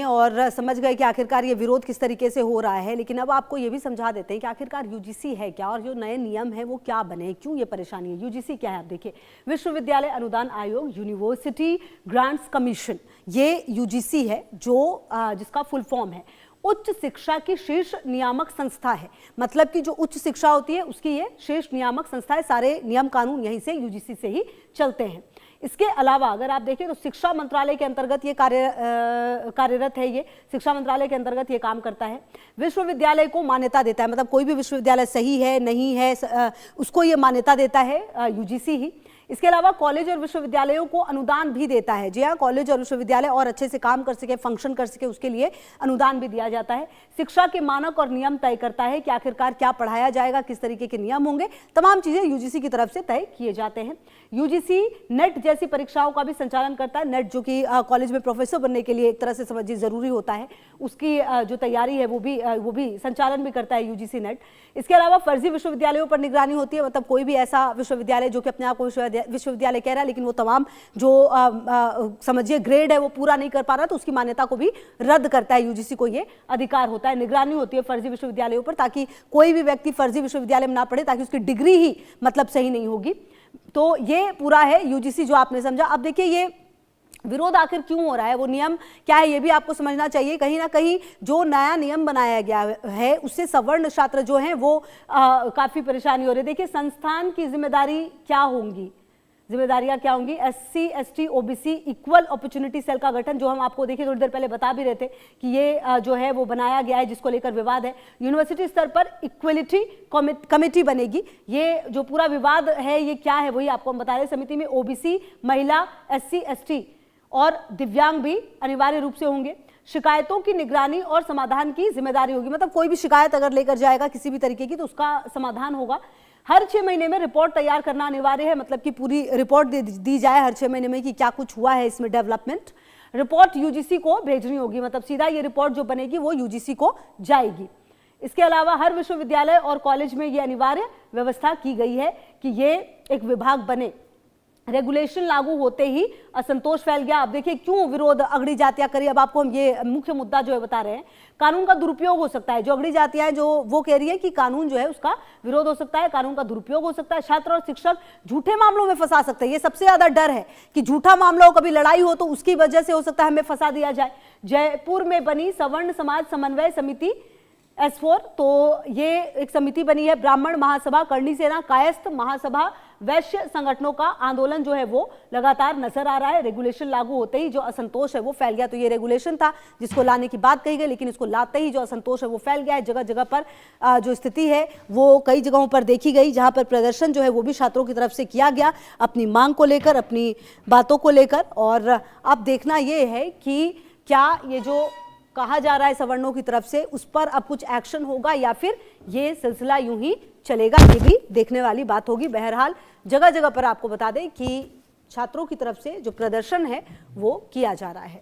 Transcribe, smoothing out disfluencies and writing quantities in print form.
और समझ गए कि आखिरकार ये विरोध किस तरीके से हो रहा है। लेकिन अब आपको ये भी समझा देते हैं कि आखिरकार यूजीसी है क्या और जो नए नियम है वो क्या बने, क्यों ये परेशानी है। यूजीसी क्या है, आप देखिए, विश्वविद्यालय अनुदान आयोग, यूनिवर्सिटी ग्रांट्स कमीशन, ये यूजीसी है जो जिसका फुल फॉर्म है उच्च शिक्षा की शीर्ष नियामक संस्था है। मतलब कि जो उच्च शिक्षा होती है उसकी ये शीर्ष नियामक संस्था है। सारे नियम कानून यहीं से यूजीसी से ही चलते हैं। इसके अलावा अगर आप देखें तो शिक्षा मंत्रालय के अंतर्गत ये कार्यरत है। ये शिक्षा मंत्रालय के अंतर्गत ये काम करता है। विश्वविद्यालय को मान्यता देता है, मतलब कोई भी विश्वविद्यालय सही है नहीं है उसको ये मान्यता देता है यूजीसी ही। इसके अलावा कॉलेज और विश्वविद्यालयों को अनुदान भी देता है। जी हाँ, कॉलेज और विश्वविद्यालय और अच्छे से काम कर सके, फंक्शन कर सके, उसके लिए अनुदान भी दिया जाता है। शिक्षा के मानक और नियम तय करता है कि आखिरकार क्या पढ़ाया जाएगा, किस तरीके के नियम होंगे, तमाम चीजें यूजीसी की तरफ से तय किए जाते हैं। यूजीसी नेट जैसी परीक्षाओं का भी संचालन करता है। नेट जो कि कॉलेज में प्रोफेसर बनने के लिए एक तरह से समझिए जरूरी होता है, उसकी जो तैयारी है वो भी संचालन भी करता है यूजीसी नेट। इसके अलावा फर्जी विश्वविद्यालयों पर निगरानी होती है। मतलब कोई भी ऐसा विश्वविद्यालय जो कि अपने आप को विश्वविद्यालय कह रहा है लेकिन वो तमाम जो समझिए ग्रेड है वो पूरा नहीं कर पा रहा, तो उसकी मान्यता को भी रद्द करता है। यूजीसी को ये अधिकार होता है, निगरानी होती है फर्जी विश्वविद्यालयों पर, ताकि कोई भी व्यक्ति फर्जी विश्वविद्यालय में ना पढ़े, ताकि उसकी डिग्री ही मतलब सही नहीं होगी। तो ये पूरा है यूजीसी जो आपने समझा। अब देखिए ये विरोध आखिर क्यों हो रहा है, वो नियम क्या है, ये भी आपको समझना चाहिए। कहीं ना कहीं जो नया नियम बनाया गया है उससे सवर्ण छात्र जो हैं वो काफी परेशानी हो रही है। देखिए संस्थान की जिम्मेदारी क्या होंगी, जिम्मेदारियां क्या होंगी। SC ST OBC equal opportunity cell का गठन, जो हम आपको देखिए थोड़ी देर पहले बता भी रहे थे कि ये जो है वो बनाया गया है, जिसको लेकर विवाद है। यूनिवर्सिटी स्तर पर इक्वलिटी कमेटी बनेगी। ये जो पूरा विवाद है ये क्या है वही आपको हम बता रहे। समिति में ओबीसी, महिला, एससी एसटी और दिव्यांग भी अनिवार्य रूप से होंगे। शिकायतों की निगरानी और समाधान की जिम्मेदारी होगी। मतलब कोई भी शिकायत अगर लेकर जाएगा किसी भी तरीके की तो उसका समाधान होगा। हर 6 महीने में रिपोर्ट तैयार करना अनिवार्य है। मतलब कि पूरी रिपोर्ट दी जाए हर 6 महीने में कि क्या कुछ हुआ है इसमें डेवलपमेंट। रिपोर्ट यूजीसी को भेजनी होगी, मतलब सीधा ये रिपोर्ट जो बनेगी वो यूजीसी को जाएगी। इसके अलावा हर विश्वविद्यालय और कॉलेज में ये अनिवार्य व्यवस्था की गई है कि ये एक विभाग बने। रेगुलेशन लागू होते ही असंतोष फैल गया। अब देखिए क्यों विरोध, अगड़ी जातियां करी। अब आपको हम ये मुख्य मुद्दा जो है बता रहे हैं। कानून का दुरुपयोग हो सकता है। जो अगड़ी जातियां हैं जो वो कह रही है कि कानून जो है उसका विरोध हो सकता है, कानून का दुरुपयोग हो सकता है। छात्र और शिक्षक झूठे मामलों में फंसा सकते हैं। ये सबसे ज्यादा डर है कि झूठा मामला हो, कभी लड़ाई हो तो उसकी वजह से हो सकता है हमें फंसा दिया जाए। जयपुर में बनी सवर्ण समाज समन्वय समिति S4, तो ये एक समिति बनी है। ब्राह्मण महासभा, करणी सेना, कायस्थ महासभा, वैश्य संगठनों का आंदोलन जो है वो लगातार नजर आ रहा है। रेगुलेशन लागू होते ही जो असंतोष है वो फैल गया। तो ये रेगुलेशन था जिसको लाने की बात कही गई, लेकिन इसको लाते ही जो असंतोष है वो फैल गया है। जगह जगह पर जो स्थिति है वो कई जगहों पर देखी गई, जहां पर प्रदर्शन जो है वो भी छात्रों की तरफ से किया गया अपनी मांग को लेकर, अपनी बातों को लेकर। और अब देखना ये है कि क्या ये जो कहा जा रहा है सवर्णों की तरफ से उस पर अब कुछ एक्शन होगा या फिर ये सिलसिला यूं ही चलेगा, ये भी देखने वाली बात होगी। बहरहाल जगह जगह पर आपको बता दें कि छात्रों की तरफ से जो प्रदर्शन है वो किया जा रहा है।